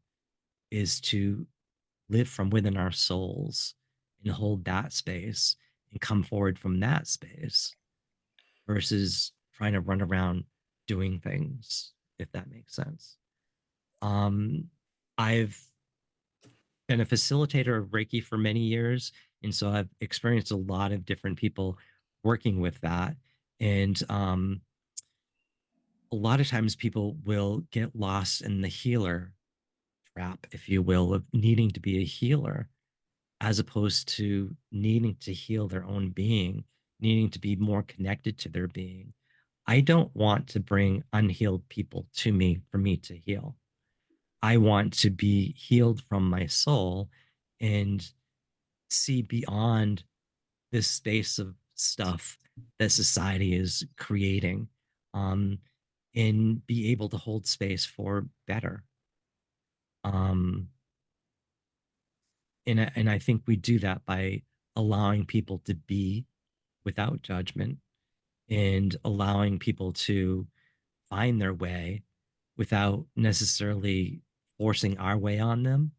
is to live from within our souls and hold that space and come forward from that space versus trying to run around doing things, if that makes sense. Um, I've been a facilitator of Reiki for many years. And so I've experienced a lot of different people working with that. And a lot of times people will get lost in the healer trap, if you will, of needing to be a healer as opposed to needing to heal their own being, needing to be more connected to their being. I don't want to bring unhealed people to me for me to heal. I want to be healed from my soul and see beyond this space of stuff that society is creating, um, and be able to hold space for better. Um, and I think we do that by allowing people to be without judgment and allowing people to find their way without necessarily forcing our way on them,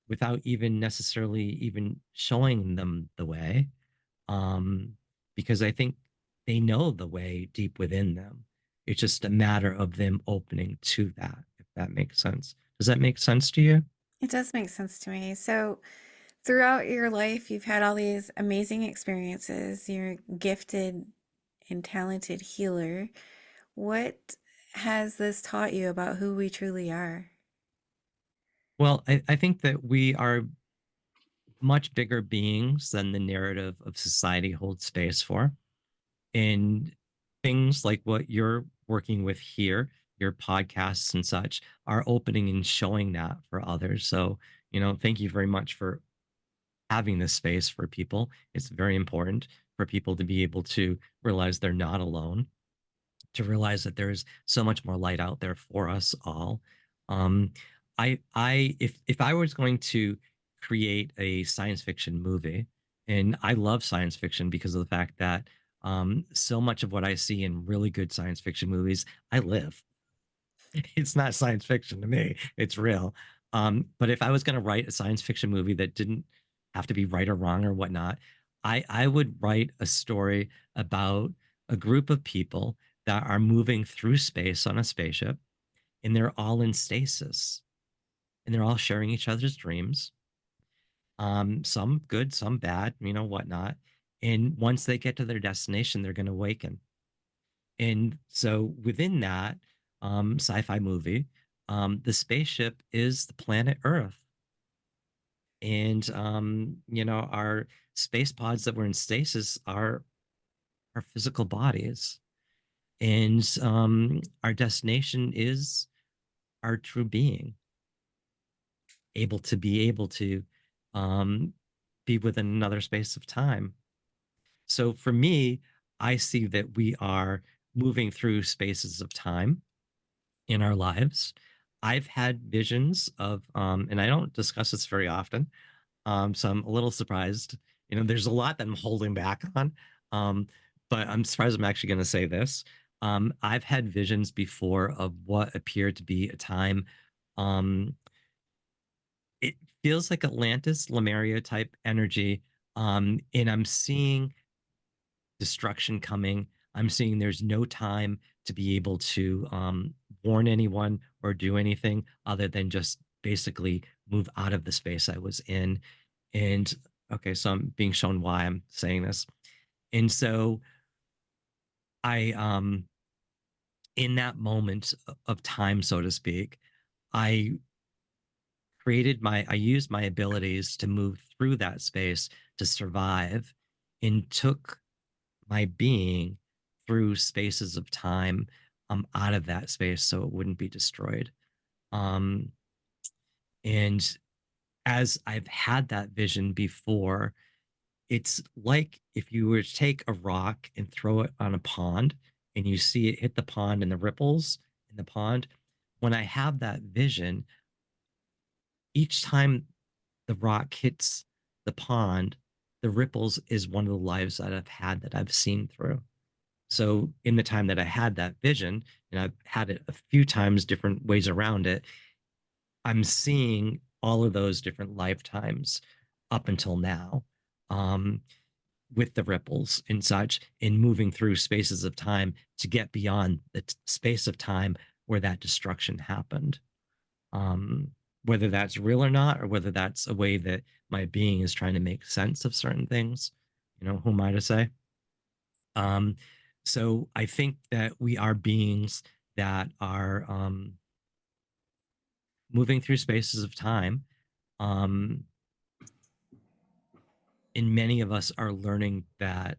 without even necessarily even showing them the way, um, because I think they know the way deep within them. It's just a matter of them opening to that, if that makes sense. Does that make sense to you? It does make sense to me. So, throughout your life, you've had all these amazing experiences. You're a gifted and talented healer. What has this taught you about who we truly are? Well, I think that we are much bigger beings than the narrative of society holds space for. And things like what you're working with here, your podcasts and such, are opening and showing that for others. So, thank you very much for having this space for people. It's very important for people to be able to realize they're not alone, to realize that there's so much more light out there for us all. Um, if I was going to create a science fiction movie And I love science fiction because of the fact that so much of what I see in really good science fiction movies, I live. It's not science fiction to me. It's real. But if I was going to write a science fiction movie that didn't have to be right or wrong or whatnot, I would write a story about a group of people that are moving through space on a spaceship, and they're all in stasis, and they're all sharing each other's dreams. Some good, some bad, whatnot. And once they get to their destination, they're going to awaken. And so within that sci-fi movie, the spaceship is the planet Earth. And our space pods that were in stasis are our physical bodies. And our destination is our true being, able to um, be within another space of time. So for me, I see that we are moving through spaces of time in our lives. I've had visions of, and I don't discuss this very often, so I'm a little surprised. There's a lot that I'm holding back on, um, but I'm surprised I'm actually going to say this. I've had visions before of what appeared to be a time. Um, it feels like Atlantis, Lemuria type energy, and I'm seeing destruction coming. I'm seeing there's no time to be able to warn anyone or do anything other than just basically move out of the space I was in. And okay, so I'm being shown why I'm saying this. And so I, in that moment of time, so to speak, I I used my abilities to move through that space to survive and took my being through spaces of time out of that space so it wouldn't be destroyed. Um, and as I've had that vision before, it's like if you were to take a rock and throw it on a pond and you see it hit the pond and the ripples in the pond. When I have that vision, each time the rock hits the pond, the ripples is one of the lives that I've had that I've seen through. So in the time that I had that vision, and I've had it a few times different ways around it, I'm seeing all of those different lifetimes up until now, um, with the ripples and such, in moving through spaces of time to get beyond the space of time where that destruction happened. Whether that's real or not, or whether that's a way that my being is trying to make sense of certain things, who am I to say? Um, so I think that we are beings that are moving through spaces of time. Um, and many of us are learning that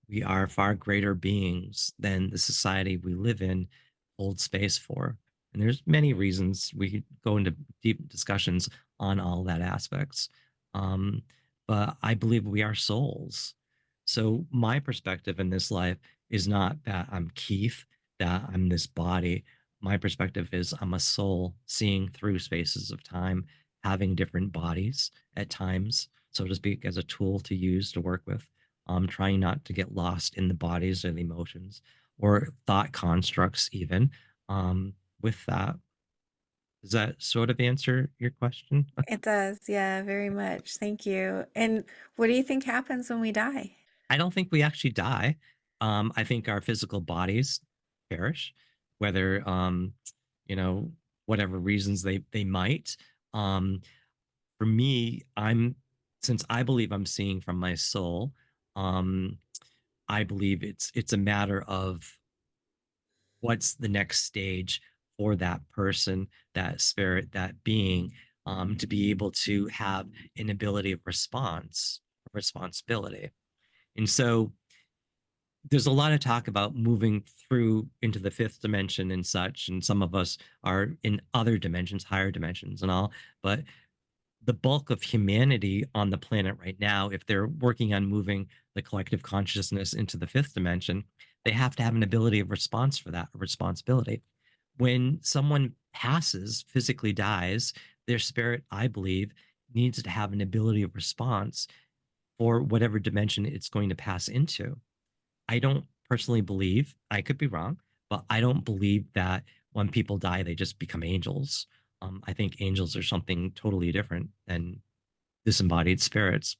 we are far greater beings than the society we live in holds space for. And there's many reasons we could go into deep discussions on all that aspects. Um, but I believe we are souls. So my perspective in this life is not that I'm Keith, that I'm this body. My perspective is I'm a soul seeing through spaces of time, having different bodies at times, so to speak, as a tool to use to work with. Trying not to get lost in the bodies or the emotions or thought constructs, even with that. Does that sort of answer your question? It does, yeah, very much. Thank you. And what do you think happens when we die? I don't think we actually die. I think our physical bodies perish, whether you know, whatever reasons they might. Um, for me, since I believe I'm seeing from my soul, um, I believe it's a matter of what's the next stage for that person, that spirit, that being, to be able to have an ability of response, responsibility. And so there's a lot of talk about moving through into the fifth dimension and such. And some of us are in other dimensions, higher dimensions and all. But the bulk of humanity on the planet right now, if they're working on moving the collective consciousness into the fifth dimension, they have to have an ability of response for that, a responsibility. When someone passes, physically dies, their spirit, I believe, needs to have an ability of response for whatever dimension it's going to pass into. I don't personally believe, I could be wrong, but I don't believe that when people die, they just become angels. I think angels are something totally different than disembodied spirits.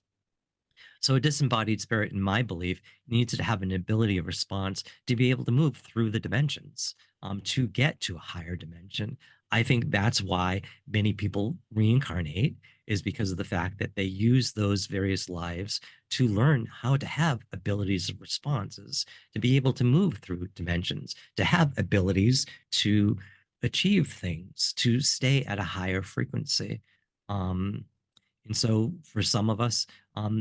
So a disembodied spirit, in my belief, needs to have an ability of response to be able to move through the dimensions, to get to a higher dimension. I think that's why many people reincarnate, is because of the fact that they use those various lives to learn how to have abilities of responses, to be able to move through dimensions, to have abilities to achieve things, to stay at a higher frequency. Um, and so for some of us,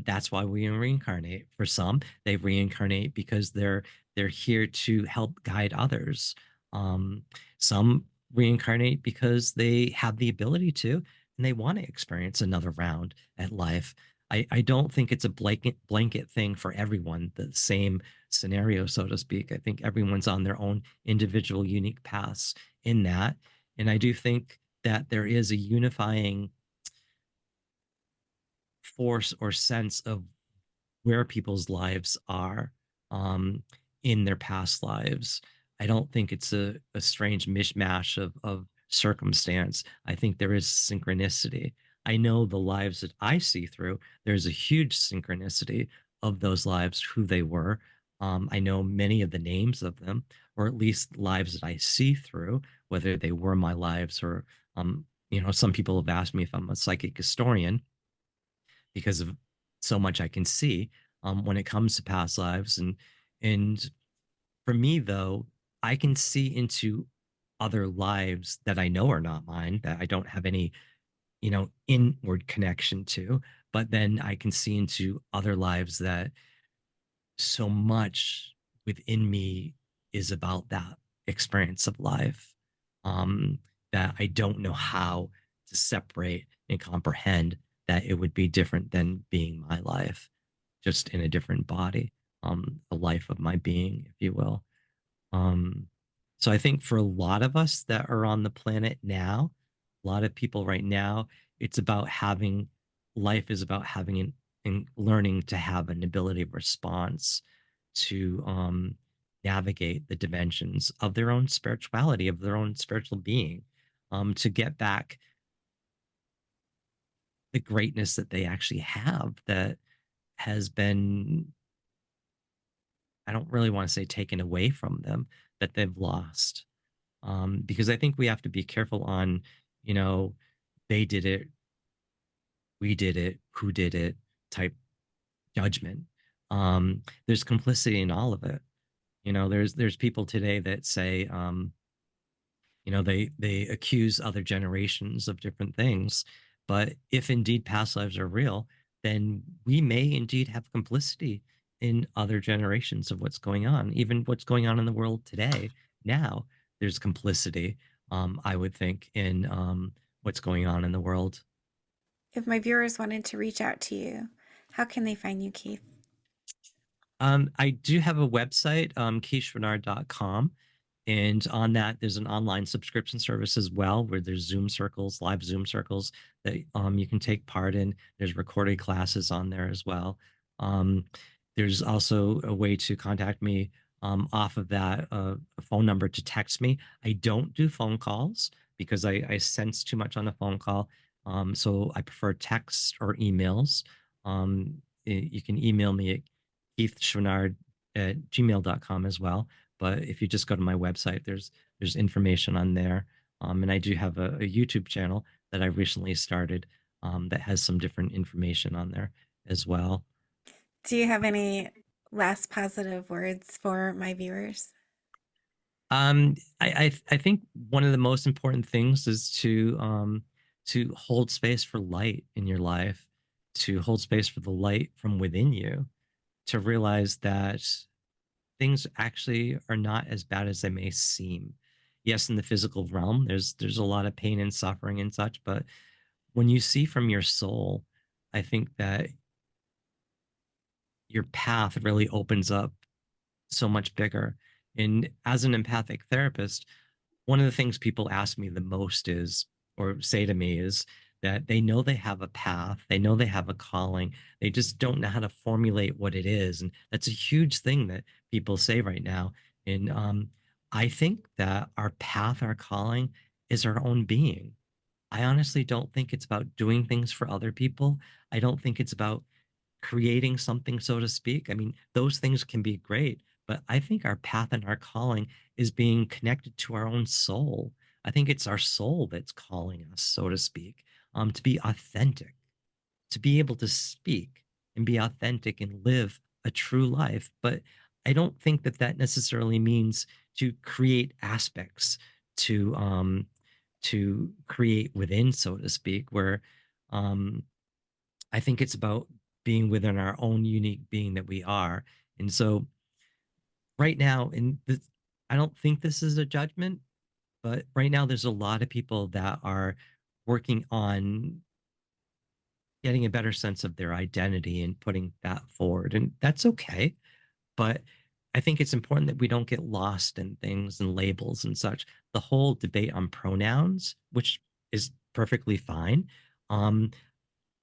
that's why we reincarnate. For some, they reincarnate because they're here to help guide others. Um, some reincarnate because they have the ability to, and they want to experience another round at life. I don't think it's a blanket thing for everyone, the same scenario, so to speak. I think everyone's on their own individual, unique paths in that. And I do think that there is a unifying force or sense of where people's lives are, um, in their past lives. I don't think it's a strange mishmash of circumstance. I think there is synchronicity. I know the lives that I see through, there's a huge synchronicity of those lives, who they were. I know many of the names of them, or at least lives that I see through, whether they were my lives or, some people have asked me if I'm a psychic historian because of so much I can see, when it comes to past lives. And for me, though, I can see into other lives that I know are not mine, that I don't have any, inward connection to. But then I can see into other lives that so much within me is about that experience of life, um, that I don't know how to separate and comprehend that it would be different than being my life, just in a different body, a life of my being, if you will. Um, so I think for a lot of us that are on the planet now, a lot of people right now, it's about having life is about having and learning to have an ability of response to, navigate the dimensions of their own spirituality, of their own spiritual being, to get back the greatness that they actually have that has been, I don't really want to say taken away from them, that they've lost. Because I think we have to be careful on, you know, they did it, we did it, who did it type judgment. There's complicity in all of it. There's people today that say, they accuse other generations of different things. But if indeed past lives are real, then we may indeed have complicity in other generations of what's going on, even what's going on in the world today. Now, there's complicity, I would think, in, what's going on in the world. If my viewers wanted to reach out to you, how can they find you, Keith? I do have a website, keithschwannard.com. And on that, there's an online subscription service as well, where there's Zoom circles, live Zoom circles that, you can take part in. There's recorded classes on there as well. Um, there's also a way to contact me, off of that, a phone number to text me. I don't do phone calls because I sense too much on a phone call. So I prefer text or emails. You can email me at keithschwannard@gmail.com as well. But if you just go to my website, there's information on there. And I do have a YouTube channel that I recently started, that has some different information on there as well. Do you have any last positive words for my viewers? I think one of the most important things is to hold space for light in your life, to hold space for the light from within you, to realize that things actually are not as bad as they may seem. Yes, in the physical realm, there's a lot of pain and suffering and such, but when you see from your soul, I think that your path really opens up so much bigger. And as an empathic therapist, one of the things people ask me the most is, or say to me, is that they know they have a path, they know they have a calling, they just don't know how to formulate what it is. And that's a huge thing that people say right now. And I think that our path, our calling is our own being. I honestly don't think it's about doing things for other people. I don't think it's about creating something, so to speak. I mean, those things can be great, but I think our path and our calling is being connected to our own soul. I think it's our soul that's calling us, so to speak, to be authentic, to be able to speak and be authentic and live a true life. But I don't think that that necessarily means to create aspects to create within, so to speak, where um, I think it's about being within our own unique being that we are. And so right now, in this, I don't think this is a judgment, but right now there's a lot of people that are working on getting a better sense of their identity and putting that forward. And that's okay. But I think it's important that we don't get lost in things and labels and such. The whole debate on pronouns, which is perfectly fine, um,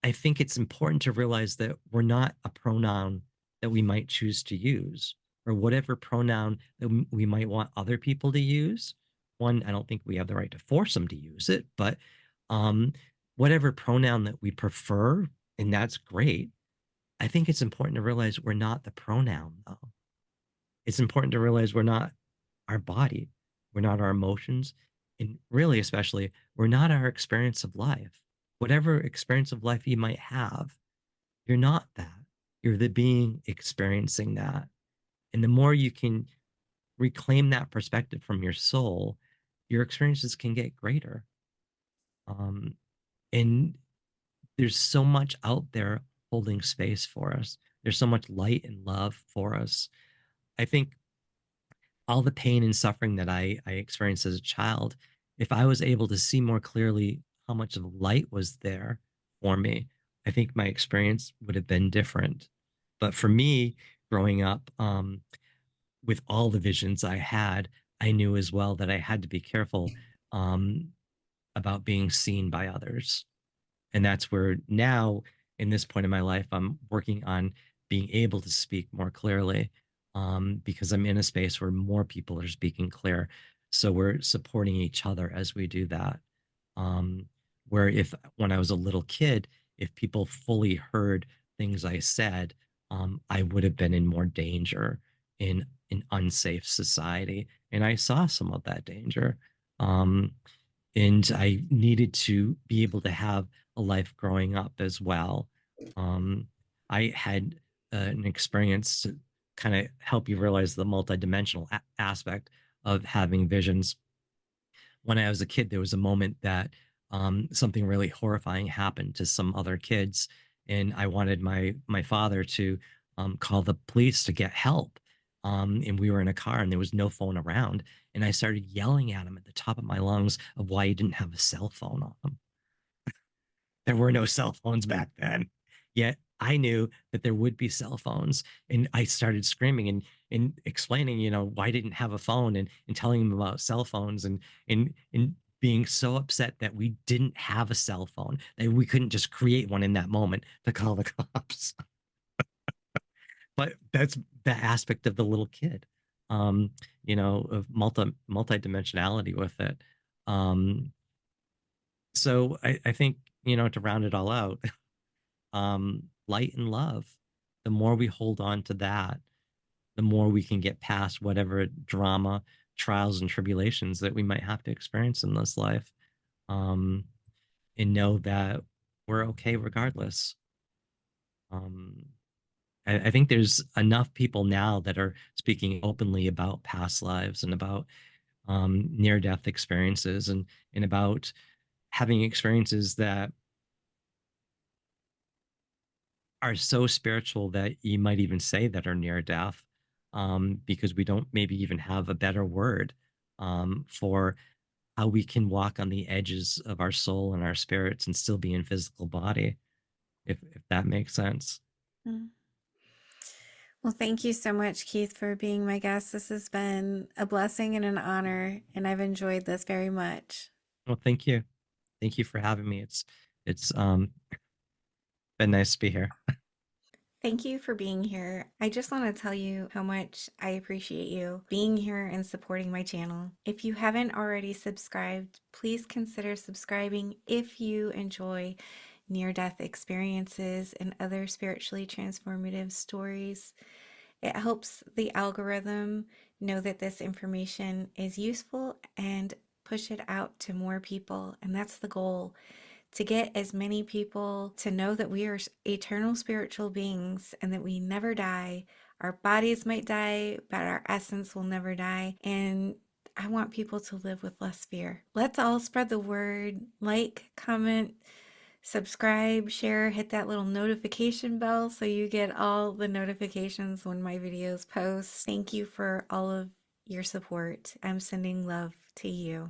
I think it's important to realize that we're not a pronoun that we might choose to use, or whatever pronoun that we might want other people to use. One, I don't think we have the right to force them to use it, but um, whatever pronoun that we prefer, and that's great. I think it's important to realize we're not the pronoun, though. It's important to realize we're not our body, we're not our emotions, and really, especially, we're not our experience of life. Whatever experience of life you might have, you're not that. You're the being experiencing that. And the more you can reclaim that perspective from your soul, your experiences can get greater. Um, and there's so much out there holding space for us. There's so much light and love for us. I think all the pain and suffering that I experienced as a child, if I was able to see more clearly how much of light was there for me, I think my experience would have been different. But for me, growing up, with all the visions I had, I knew as well that I had to be careful um, about being seen by others. And that's where now, in this point in my life, I'm working on being able to speak more clearly, because I'm in a space where more people are speaking clear. So we're supporting each other as we do that. Um, where if when I was a little kid, if people fully heard things I said, I would have been in more danger in an unsafe society. And I saw some of that danger. Um, and I needed to be able to have a life growing up as well. Um, I had an experience to kind of help you realize the multidimensional aspect of having visions. When I was a kid, there was a moment that something really horrifying happened to some other kids, and I wanted my father to call the police to get help. And we were in a car, and there was no phone around, and I started yelling at him at the top of my lungs of why he didn't have a cell phone on him. There were no cell phones back then. Yet I knew that there would be cell phones. And I started screaming and explaining, why I didn't have a phone and telling him about cell phones and being so upset that we didn't have a cell phone, that we couldn't just create one in that moment to call the cops. But that's the aspect of the little kid, of multidimensionality with it. Um, so I think, to round it all out, light and love. The more we hold on to that, the more we can get past whatever drama, trials, and tribulations that we might have to experience in this life, um, and know that we're okay regardless. Um, I think there's enough people now that are speaking openly about past lives and about near-death experiences and about having experiences that are so spiritual that you might even say that are near death, because we don't maybe even have a better word for how we can walk on the edges of our soul and our spirits and still be in physical body, if that makes sense. Mm. Well, thank you so much, Keith, for being my guest. This has been a blessing and an honor, and I've enjoyed this very much. Well, thank you. Thank you for having me. It's been nice to be here. Thank you for being here. I just want to tell you how much I appreciate you being here and supporting my channel. If you haven't already subscribed, please consider subscribing if you enjoy near death experiences and other spiritually transformative stories. It helps the algorithm know that this information is useful and push it out to more people. And that's the goal, to get as many people to know that we are eternal spiritual beings and that we never die. Our bodies might die, but our essence will never die. And I want people to live with less fear. Let's all spread the word. Like, comment, subscribe, share, hit that little notification bell so you get all the notifications when my videos post. Thank you for all of your support. I'm sending love to you.